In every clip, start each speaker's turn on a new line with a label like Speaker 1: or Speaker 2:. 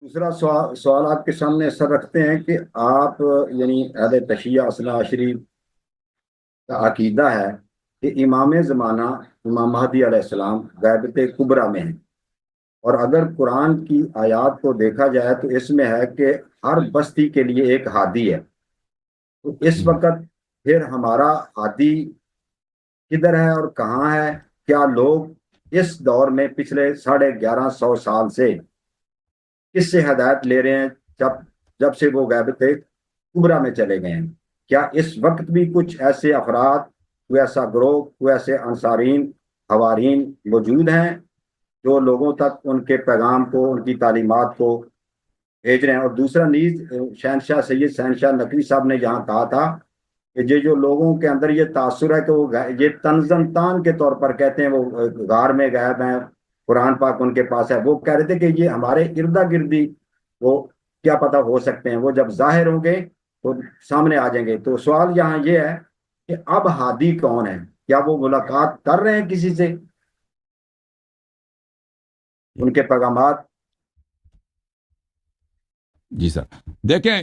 Speaker 1: دوسرا سوال آپ کے سامنے سر رکھتے ہیں کہ آپ یعنی اہل تشیع اثنا عشری کا عقیدہ ہے کہ امام زمانہ امام مہدی علیہ السلام غیبت کبریٰ میں ہیں، اور اگر قرآن کی آیات کو دیکھا جائے تو اس میں ہے کہ ہر بستی کے لیے ایک ہادی ہے۔ تو اس
Speaker 2: ہم۔
Speaker 1: وقت پھر ہمارا ہادی کدھر ہے اور کہاں ہے؟ کیا لوگ اس دور میں پچھلے 1150 سال سے کس سے ہدایت لے رہے ہیں، جب جب سے وہ غیبت کبریٰ میں چلے گئے ہیں؟ کیا اس وقت بھی کچھ ایسے افراد، کوئی ایسا گروہ، کوئی ایسے انصارین، حوارین موجود ہیں جو لوگوں تک ان کے پیغام کو، ان کی تعلیمات کو بھیج رہے ہیں؟ اور دوسرا نیز شہنشاہ سید شہنشاہ نقوی صاحب نے یہاں کہا تھا کہ یہ جو لوگوں کے اندر یہ تاثر ہے کہ وہ یہ تنزن تان کے طور پر کہتے ہیں وہ غار میں غائب ہیں، قرآن پاک ان کے پاس ہے، وہ کہہ رہے تھے کہ یہ ہمارے اردا گردی وہ کیا پتہ ہو سکتے ہیں، وہ جب ظاہر ہوں گے تو سامنے آ جائیں گے۔ تو سوال یہاں یہ ہے کہ اب ہادی کون ہے؟ کیا وہ ملاقات کر رہے ہیں کسی سے؟ ان کے پیغامات؟
Speaker 2: جی سر، دیکھیں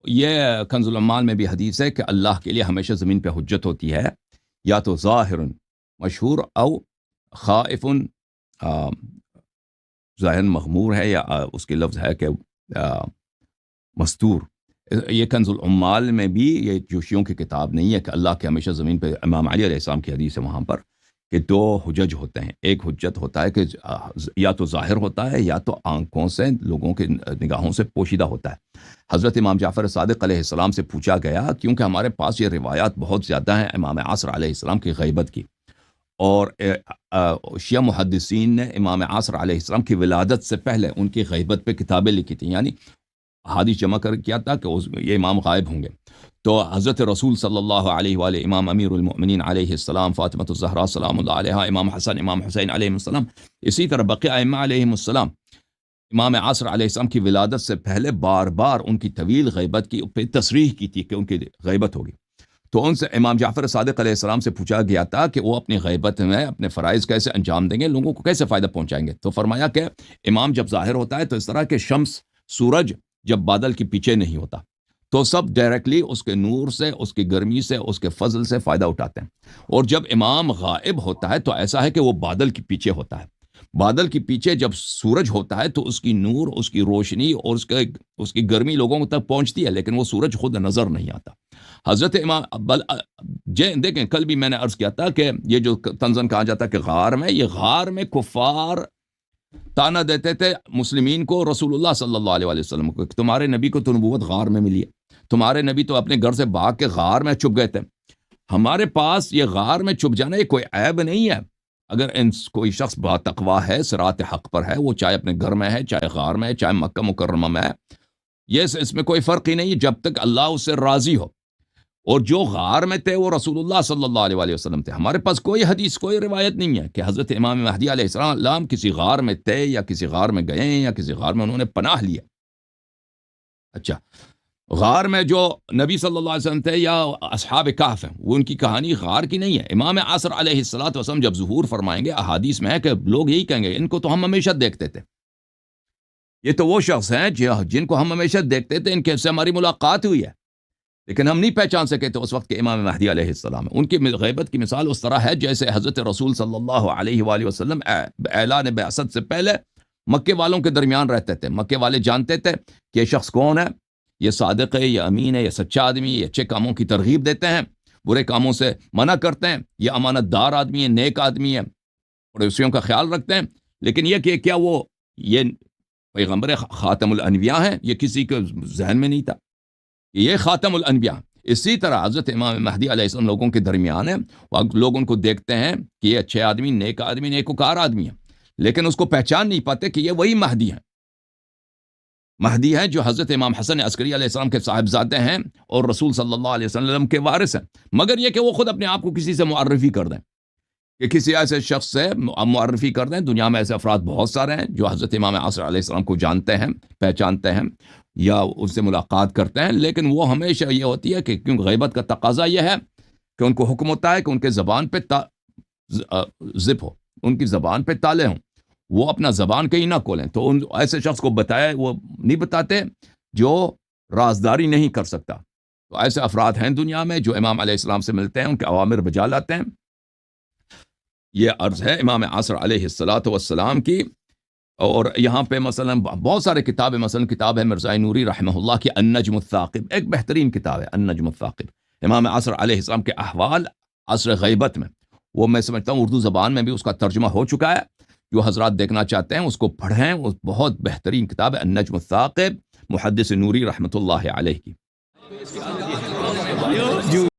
Speaker 2: یہ کنز العمال میں بھی حدیث ہے کہ اللہ کے لیے ہمیشہ زمین پہ حجت ہوتی ہے، یا تو ظاہر مشہور او خائف، ظاہر مغمور ہے، یا اس کے لفظ ہے کہ مستور۔ یہ کنز العمال میں بھی، یہ جو شیعوں کی کتاب نہیں ہے، کہ اللہ کے ہمیشہ زمین پہ، امام علی علیہ السلام کی حدیث ہے وہاں پر کہ دو حجج ہوتے ہیں۔ ایک حجت ہوتا ہے کہ یا تو ظاہر ہوتا ہے یا تو آنکھوں سے، لوگوں کے نگاہوں سے پوشیدہ ہوتا ہے۔ حضرت امام جعفر صادق علیہ السلام سے پوچھا گیا، کیونکہ ہمارے پاس یہ روایات بہت زیادہ ہیں امام عصر علیہ السلام کی غیبت کی، اور شیعہ محدثین نے امام عصر علیہ السلام کی ولادت سے پہلے ان کی غیبت پہ کتابیں لکھی تھیں، یعنی حدیث جمع کر کیا تھا کہ یہ امام غائب ہوں گے۔ تو حضرت رسول صلی اللہ علیہ وآلہ، امام امیر المؤمنین علیہ السلام، فاطمہ الزہرا سلام اللہ علیہا، امام حسن، امام حسین علیہ السلام، اسی طرح بقیہ ائمہ علیہ السلام، امام عصر علیہ السلام کی ولادت سے پہلے بار بار ان کی طویل غیبت کی پہ تصریح کی تھی کہ ان کی غیبت ہوگی۔ تو ان سے امام جعفر صادق علیہ السلام سے پوچھا گیا تھا کہ وہ اپنی غیبت میں اپنے فرائض کیسے انجام دیں گے، لوگوں کو کیسے فائدہ پہنچائیں گے؟ تو فرمایا کہ امام جب ظاہر ہوتا ہے تو اس طرح کہ شمس، سورج جب بادل کے پیچھے نہیں ہوتا، تو سب ڈائریکٹلی اس کے نور سے، اس کی گرمی سے، اس کے فضل سے فائدہ اٹھاتے ہیں۔ اور جب امام غائب ہوتا ہے تو ایسا ہے کہ وہ بادل کے پیچھے ہوتا ہے۔ بادل کے پیچھے جب سورج ہوتا ہے تو اس کی نور، اس کی روشنی اور اس کی گرمی لوگوں تک پہنچتی ہے، لیکن وہ سورج خود نظر نہیں آتا۔ حضرت امام دیکھیں، کل بھی میں نے عرض کیا تھا کہ یہ جو تنزن کہا جاتا ہے کہ غار میں، یہ غار میں کفار تانا دیتے تھے مسلمین کو، رسول اللہ صلی اللہ علیہ وسلم کو، کہ تمہارے نبی کو تو نبوت غار میں ملی ہے، تمہارے نبی تو اپنے گھر سے بھاگ کے غار میں چھپ گئے تھے۔ ہمارے پاس یہ غار میں چھپ جانا یہ کوئی عیب نہیں ہے۔ اگر کوئی شخص با تقویٰ ہے، صراط حق پر ہے، وہ چاہے اپنے گھر میں ہے، چاہے غار میں ہے، چاہے مکہ مکرمہ میں ہے، یہ اس میں کوئی فرق ہی نہیں، جب تک اللہ اس سے راضی ہو۔ اور جو غار میں تھے وہ رسول اللہ صلی اللہ علیہ وآلہ وسلم تھے۔ ہمارے پاس کوئی حدیث، کوئی روایت نہیں ہے کہ حضرت امام مہدی علیہ السلام کسی غار میں تھے، یا کسی غار میں گئے ہیں، یا کسی غار میں انہوں نے پناہ لیا۔ اچھا، غار میں جو نبی صلی اللہ علیہ وسلم تھے یا اصحاب کہف ہیں، وہ ان کی کہانی غار کی نہیں ہے۔ امام عصر علیہ السلام جب ظہور فرمائیں گے، احادیث میں ہے کہ لوگ یہی کہیں گے، ان کو تو ہم ہمیشہ دیکھتے تھے، یہ تو وہ شخص ہیں جن کو ہم ہمیشہ دیکھتے تھے، ان کے سے ہماری ملاقات ہوئی ہے، لیکن ہم نہیں پہچان سکے تھے اس وقت کے امام مہدی علیہ السلام۔ ان کی غیبت کی مثال اس طرح ہے جیسے حضرت رسول صلی اللہ علیہ وآلہ وسلم اعلان بعثت سے پہلے مکے والوں کے درمیان رہتے تھے۔ مکے والے جانتے تھے کہ یہ شخص کون ہے، یہ صادق ہے، یہ امین ہے، یہ سچا آدمی ہے، یہ اچھے کاموں کی ترغیب دیتے ہیں، برے کاموں سے منع کرتے ہیں، یہ امانت دار آدمی ہے، نیک آدمی ہے، پڑوسیوں کا خیال رکھتے ہیں۔ لیکن یہ کہ کیا وہ یہ پیغمبر خاتم الانبیاء ہیں، یہ کسی کے ذہن میں نہیں تھا، یہ خاتم الانبیاء۔ اسی طرح حضرت امام مہدی علیہ السلام لوگوں کے درمیان ہے، لوگ ان کو دیکھتے ہیں کہ یہ اچھے آدمی، نیک آدمی، نیکوکار آدمی ہے، لیکن اس کو پہچان نہیں پاتے کہ یہ وہی مہدی ہیں۔ مہدی ہیں جو حضرت امام حسن عسکری علیہ السلام کے صاحبزادے ہیں اور رسول صلی اللہ علیہ وسلم کے وارث ہیں، مگر یہ کہ وہ خود اپنے آپ کو کسی سے معرفی کر دیں، کہ کسی ایسے شخص سے معرفی کر دیں۔ دنیا میں ایسے افراد بہت سارے ہیں جو حضرت امام عصر علیہ السلام کو جانتے ہیں، پہچانتے ہیں، یا اس سے ملاقات کرتے ہیں، لیکن وہ ہمیشہ یہ ہوتی ہے کہ کیونکہ غیبت کا تقاضا یہ ہے کہ ان کو حکم ہوتا ہے کہ ان کے زبان پہ زپ ہو، ان کی زبان پہ تالے ہوں، وہ اپنا زبان کہیں نہ کھولیں. تو ان ایسے شخص کو بتایا وہ نہیں بتاتے جو رازداری نہیں کر سکتا. تو ایسے افراد ہیں دنیا میں جو امام علیہ السلام سے ملتے ہیں، ان کے اوامر بجا لاتے ہیں. یہ عرض ہے امام عصر علیہ الصلاۃ والسلام کی. اور یہاں پہ مثلا بہت سارے کتابیں، مثلا کتاب ہے مرزا نوری رحمہ اللہ کی النجم الثاقب، ایک بہترین کتاب ہے النجم الثاقب، امام عصر علیہ السلام کے احوال عصر غیبت میں. وہ میں سمجھتا ہوں اردو زبان میں بھی اس کا ترجمہ ہو چکا ہے. جو حضرات دیکھنا چاہتے ہیں اس کو پڑھیں، وہ بہت بہترین کتاب ہے النجم الثاقب، محدث نوری رحمۃ اللہ علیہ کی.